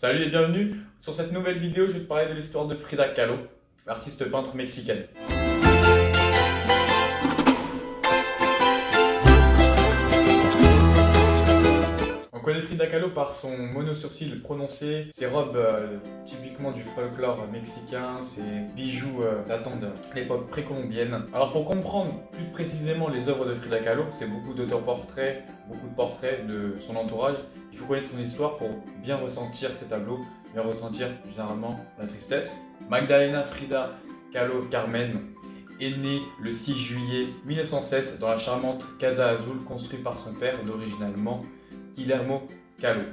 Salut et bienvenue. Sur cette nouvelle vidéo, je vais te parler de l'histoire de Frida Kahlo, l'artiste peintre mexicaine. On connaît Frida Kahlo par son mono-sourcil prononcé, ses robes typiquement du folklore mexicain, ses bijoux datant de l'époque précolombienne. Alors pour comprendre plus précisément les œuvres de Frida Kahlo, c'est beaucoup d'autoportraits, beaucoup de portraits de son entourage. Il faut connaître son histoire pour bien ressentir ces tableaux, bien ressentir généralement la tristesse. Magdalena Frida Kahlo Carmen est née le 6 juillet 1907 dans la charmante Casa Azul construite par son père d'origine allemande, Guillermo Kahlo.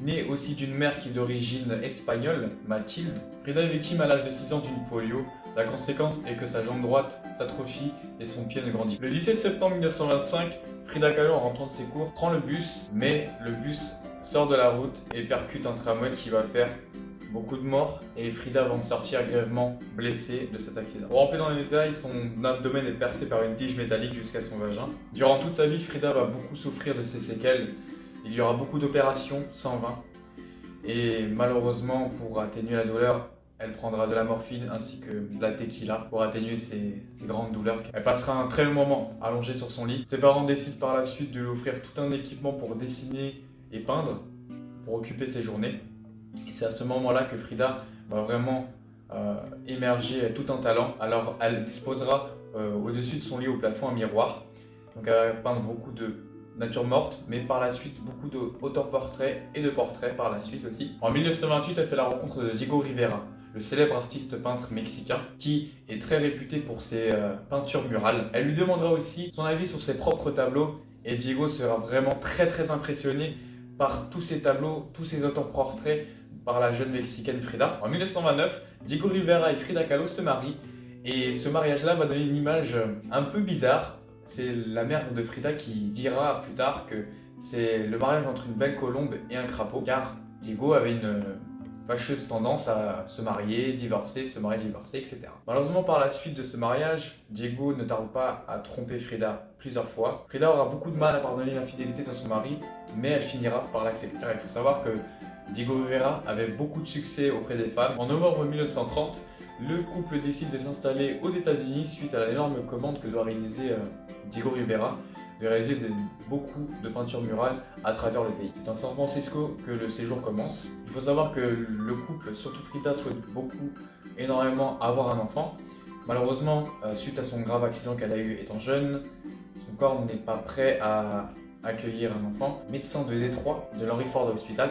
Née aussi d'une mère qui est d'origine espagnole, Mathilde, Frida est victime à l'âge de 6 ans d'une polio. La conséquence est que sa jambe droite s'atrophie et son pied ne grandit plus. Le 17 septembre 1925, Frida Kahlo, en rentrant de ses cours, prend le bus, mais le bus sort de la route et percute un tramway qui va faire beaucoup de morts, et Frida va en sortir grièvement blessée de cet accident. Pour rentrer dans les détails, son abdomen est percé par une tige métallique jusqu'à son vagin. Durant toute sa vie, Frida va beaucoup souffrir de ses séquelles. Il y aura beaucoup d'opérations sans vain, et malheureusement, pour atténuer la douleur, elle prendra de la morphine ainsi que de la tequila pour atténuer ses grandes douleurs. Elle passera un très long moment allongée sur son lit. Ses parents décident par la suite de lui offrir tout un équipement pour dessiner et peindre, pour occuper ses journées. Et c'est à ce moment-là que Frida va vraiment émerger tout un talent. Alors elle disposera au-dessus de son lit au plafond un miroir. Donc elle va peindre beaucoup de nature morte, mais par la suite beaucoup d'autoportraits et de portraits par la suite aussi. En 1928, elle fait la rencontre de Diego Rivera, le célèbre artiste peintre mexicain qui est très réputé pour ses peintures murales. Elle lui demandera aussi son avis sur ses propres tableaux, et Diego sera vraiment très impressionné par tous ces tableaux, tous ces autoportraits par la jeune mexicaine Frida. En 1929, Diego Rivera et Frida Kahlo se marient, et ce mariage-là va donner une image un peu bizarre. C'est la mère de Frida qui dira plus tard que c'est le mariage entre une belle colombe et un crapaud, car Diego avait une fâcheuse tendance à se marier, divorcer, se marier, divorcer, etc. Malheureusement, par la suite de ce mariage, Diego ne tarde pas à tromper Frida plusieurs fois. Frida aura beaucoup de mal à pardonner l'infidélité de son mari, mais elle finira par l'accepter. Il faut savoir que Diego Rivera avait beaucoup de succès auprès des femmes. En novembre 1930, le couple décide de s'installer aux États-Unis suite à l'énorme commande que doit réaliser Diego Rivera, de réaliser beaucoup de peintures murales à travers le pays. C'est à San Francisco que le séjour commence. Il faut savoir que le couple, surtout Frida, souhaite énormément avoir un enfant. Malheureusement, suite à son grave accident qu'elle a eu étant jeune, son corps n'est pas prêt à accueillir un enfant. Le médecin de Détroit, de l'Henry Ford Hospital,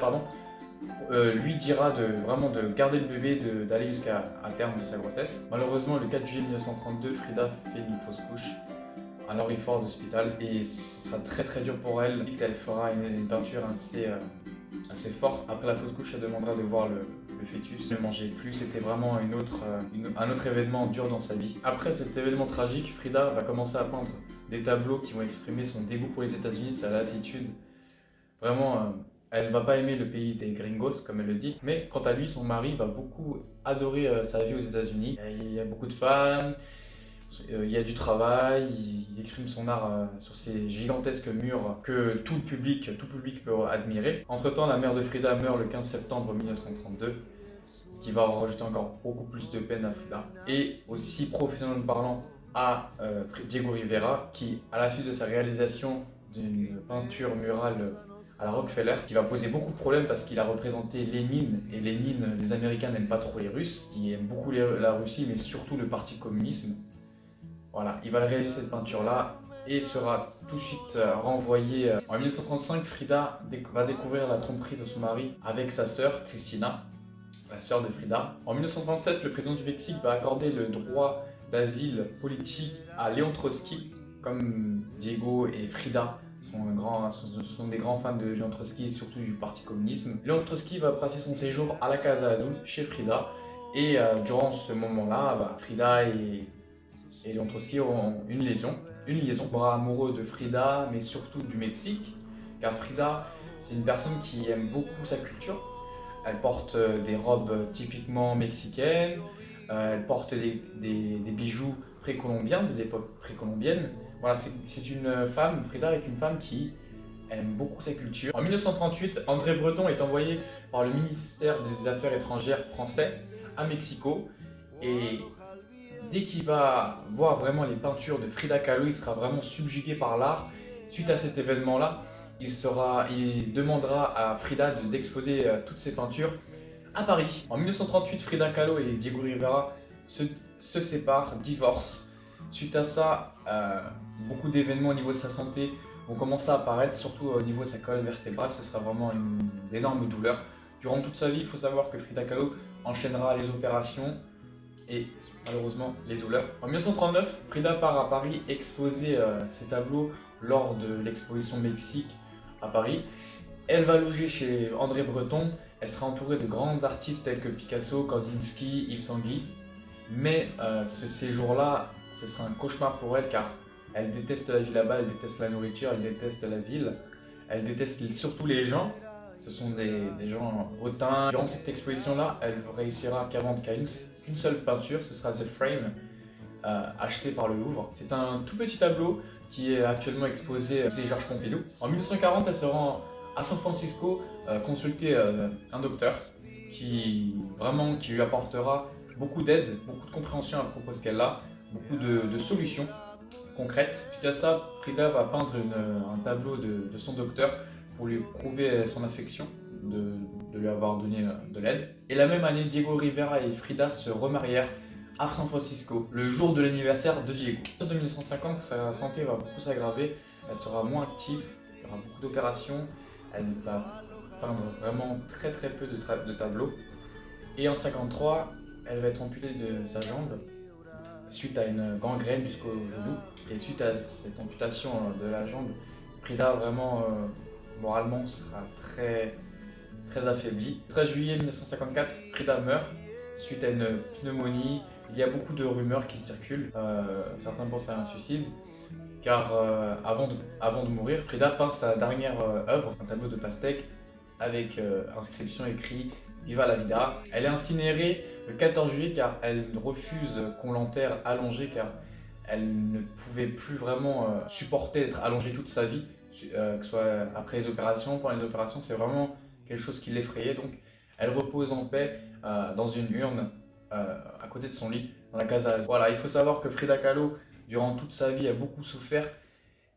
lui dira de garder le bébé, d'aller jusqu'à terme de sa grossesse. Malheureusement, le 4 juillet 1932, Frida fait une fausse couche à l'Henry Ford Hospital, et ce sera très dur pour elle. Elle fera une peinture assez forte. Après la fausse couche, elle demandera de voir le fœtus. Elle ne mangeait plus, c'était vraiment un autre événement dur dans sa vie. Après cet événement tragique, Frida va commencer à peindre des tableaux qui vont exprimer son dégoût pour les États-Unis, sa lassitude. Vraiment, elle ne va pas aimer le pays des gringos, comme elle le dit, mais quant à lui, son mari va beaucoup adorer sa vie aux États-Unis. Il y a beaucoup de femmes, il y a du travail, il exprime son art sur ces gigantesques murs que tout le public peut admirer. Entre-temps, la mère de Frida meurt le 15 septembre 1932, ce qui va rajouter encore beaucoup plus de peine à Frida. Et aussi, professionnellement parlant, à Diego Rivera, qui, à la suite de sa réalisation d'une peinture murale à la Rockefeller, qui va poser beaucoup de problèmes parce qu'il a représenté Lénine, et Lénine, les Américains n'aiment pas trop les Russes, qui aiment beaucoup la Russie, mais surtout le parti communisme. Voilà, il va réaliser cette peinture-là et sera tout de suite renvoyé. En 1935, Frida va découvrir la tromperie de son mari avec sa sœur, Cristina, la sœur de Frida. En 1937, le président du Mexique va accorder le droit d'asile politique à Léon Trotsky. Comme Diego et Frida sont des grands fans de Léon Trotsky et surtout du parti communisme, Léon Trotsky va passer son séjour à la Casa Azul chez Frida, et durant ce moment-là, Frida et Léon Trotsky auront une liaison. Il sera amoureux de Frida, mais surtout du Mexique, car Frida, c'est une personne qui aime beaucoup sa culture. Elle porte des robes typiquement mexicaines, elle porte des bijoux précolombiens, de l'époque précolombienne. Voilà, c'est une femme, Frida est une femme qui aime beaucoup sa culture. En 1938, André Breton est envoyé par le ministère des Affaires étrangères français à Mexico et dès qu'il va voir vraiment les peintures de Frida Kahlo, il sera vraiment subjugué par l'art. Suite à cet événement-là, il demandera à Frida d'exposer toutes ses peintures à Paris. En 1938, Frida Kahlo et Diego Rivera se séparent, divorcent. Suite à ça, beaucoup d'événements au niveau de sa santé vont commencer à apparaître, surtout au niveau de sa colonne vertébrale. Ce sera vraiment une énorme douleur. Durant toute sa vie, il faut savoir que Frida Kahlo enchaînera les opérations et malheureusement les douleurs. En 1939, Frida part à Paris exposer ses tableaux lors de l'exposition Mexique à Paris. Elle va loger chez André Breton. Elle sera entourée de grands artistes tels que Picasso, Kandinsky, Yves Tanguy. Mais ce séjour-là, ce sera un cauchemar pour elle car elle déteste la vie là-bas, elle déteste la nourriture, elle déteste la ville, elle déteste surtout les gens. Ce sont des gens hautains. Durant cette exposition-là, elle réussira qu'à vendre qu'une seule peinture, ce sera The Frame, acheté par le Louvre. C'est un tout petit tableau qui est actuellement exposé au musée Georges Pompidou. En 1940, elle se rend à San Francisco consulter un docteur qui lui apportera beaucoup d'aide, beaucoup de compréhension à propos de ce qu'elle a, beaucoup de solutions concrètes. Suite à ça, Frida va peindre un tableau de son docteur pour lui prouver son affection, de lui avoir donné de l'aide. Et la même année, Diego Rivera et Frida se remarièrent à San Francisco, le jour de l'anniversaire de Diego. En 1950, sa santé va beaucoup s'aggraver, elle sera moins active, il y aura beaucoup d'opérations, elle va peindre vraiment très peu de tableaux. Et en 1953, elle va être amputée de sa jambe suite à une gangrène jusqu'au genou. Et suite à cette amputation de la jambe, Frida vraiment moralement sera très affaiblie. Le 13 juillet 1954, Frida meurt suite à une pneumonie. Il y a beaucoup de rumeurs qui circulent. Certains pensent à un suicide. Car avant de mourir, Frida peint sa dernière œuvre, un tableau de pastèque avec inscription écrit Viva la vida. Elle est incinérée le 14 juillet car elle refuse qu'on l'enterre allongée car elle ne pouvait plus vraiment supporter d'être allongée toute sa vie, que ce soit après les opérations, pendant les opérations, c'est vraiment quelque chose qui l'effrayait. Donc elle repose en paix dans une urne à côté de son lit, dans la casa. Voilà, il faut savoir que Frida Kahlo, durant toute sa vie, a beaucoup souffert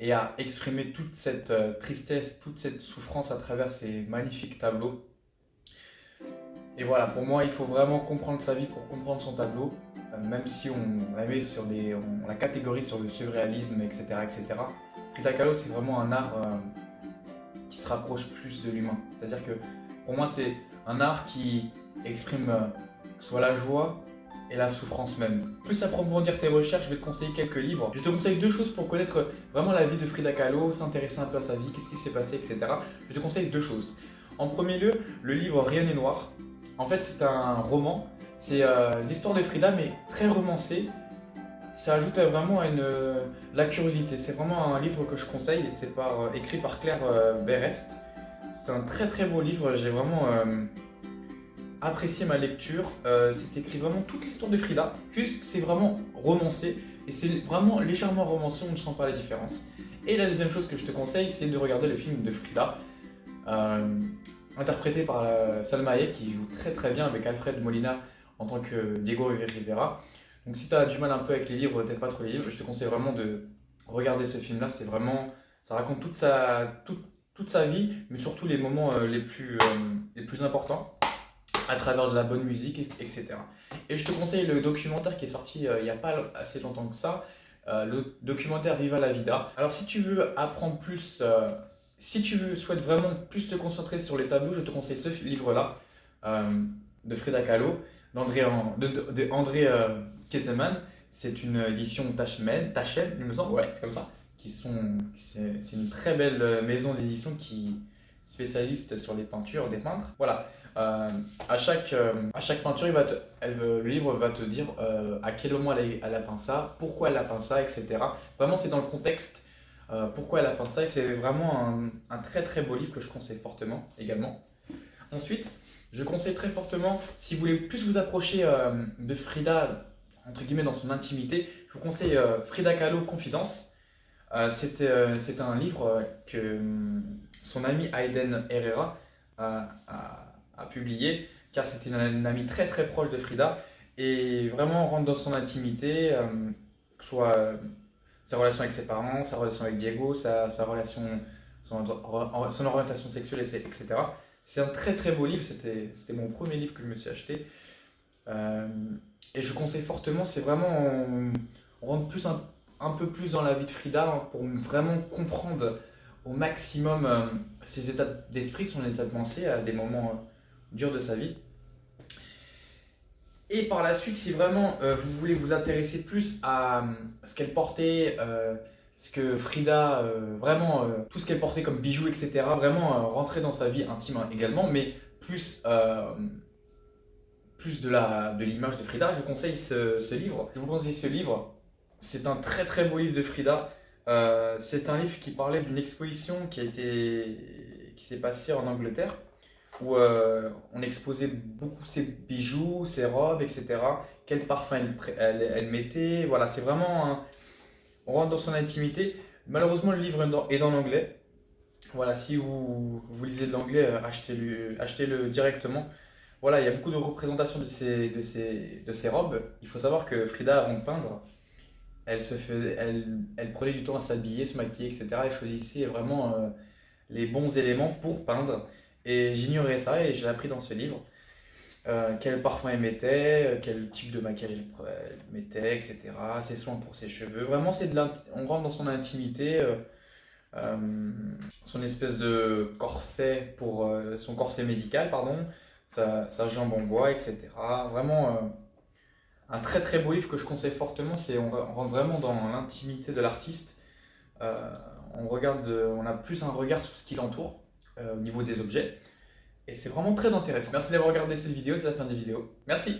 et a exprimé toute cette tristesse, toute cette souffrance à travers ses magnifiques tableaux. Et voilà, pour moi, il faut vraiment comprendre sa vie pour comprendre son tableau, même si on la met sur on la catégorise sur le surréalisme, etc., etc. Frida Kahlo, c'est vraiment un art qui se rapproche plus de l'humain. C'est-à-dire que pour moi, c'est un art qui exprime soit la joie et la souffrance même. Plus approfondir tes recherches, je vais te conseiller quelques livres. Je te conseille deux choses pour connaître vraiment la vie de Frida Kahlo, s'intéresser un peu à sa vie, qu'est-ce qui s'est passé, etc. Je te conseille deux choses. En premier lieu, le livre Rien n'est noir. En fait, c'est un roman, c'est l'histoire de Frida, mais très romancé. Ça ajoute vraiment la curiosité. C'est vraiment un livre que je conseille, et c'est écrit par Claire Berest. C'est un très beau livre, j'ai vraiment apprécié ma lecture. C'est écrit vraiment toute l'histoire de Frida, juste c'est vraiment romancé, et c'est vraiment légèrement romancé, on ne sent pas la différence. Et la deuxième chose que je te conseille, c'est de regarder le film de Frida. Interprété par Salma Hayek qui joue très bien avec Alfred Molina en tant que Diego Rivera. Donc si tu as du mal un peu avec les livres, t'aimes pas trop les livres, je te conseille vraiment de regarder ce film-là. C'est vraiment, ça raconte toute sa vie, mais surtout les moments les plus importants à travers de la bonne musique, etc. Et je te conseille le documentaire qui est sorti il n'y a pas assez longtemps que ça, le documentaire Viva la vida. Alors si tu veux apprendre plus, si tu souhaites vraiment plus te concentrer sur les tableaux, je te conseille ce livre-là de Frida Kahlo, de André Kettelmann. C'est une édition Taschen, il me semble, ouais, c'est comme ça. C'est une très belle maison d'édition qui est spécialiste sur les peintures des peintres. Voilà, à chaque peinture, le livre va te dire à quel moment elle a peint ça, pourquoi elle a peint ça, etc. Vraiment, c'est dans le contexte. Pourquoi elle a peint ça, et c'est vraiment un très beau livre que je conseille fortement également. Ensuite, je conseille très fortement, si vous voulez plus vous approcher de Frida, entre guillemets dans son intimité, je vous conseille Frida Kahlo Confidence. C'était un livre que son ami Aiden Herrera a publié, car c'était une amie très très proche de Frida, et vraiment on rentre dans son intimité, que ce soit sa relation avec ses parents, sa relation avec Diego, sa relation, son orientation sexuelle, etc. C'est un très très beau livre, c'était mon premier livre que je me suis acheté. Euh, et je conseille fortement, c'est vraiment, on rentre un peu plus dans la vie de Frida, hein, pour vraiment comprendre au maximum ses états d'esprit, son état de pensée à des moments durs de sa vie. Et par la suite, si vraiment vous voulez vous intéresser plus à ce qu'elle portait, ce que Frida, vraiment, tout ce qu'elle portait comme bijoux, etc., vraiment rentrer dans sa vie intime, hein, également, mais plus de l'image de Frida, je vous conseille ce livre. Je vous conseille ce livre. C'est un très très beau livre de Frida. C'est un livre qui parlait d'une exposition qui s'est passée en Angleterre, où on exposait beaucoup ses bijoux, ses robes, etc. Quel parfum elle mettait. Voilà, c'est vraiment on rentre dans son intimité. Malheureusement, le livre est en anglais. Voilà, si vous lisez de l'anglais, achetez-le directement. Voilà, il y a beaucoup de représentations de ces robes. Il faut savoir que Frida, avant de peindre, elle prenait du temps à s'habiller, se maquiller, etc. Elle choisissait vraiment les bons éléments pour peindre. Et j'ignorais ça et j'ai appris dans ce livre quel parfum elle mettait, quel type de maquillage elle mettait, etc. Ses soins pour ses cheveux. Vraiment, on rentre dans son intimité, son espèce de corset pour son corset médical, pardon, sa jambe en bois, etc. Vraiment un très très beau livre que je conseille fortement. On rentre vraiment dans l'intimité de l'artiste. Euh, on a plus un regard sur ce qui l'entoure au niveau des objets. Et c'est vraiment très intéressant. Merci d'avoir regardé cette vidéo, c'est la fin des vidéos. Merci!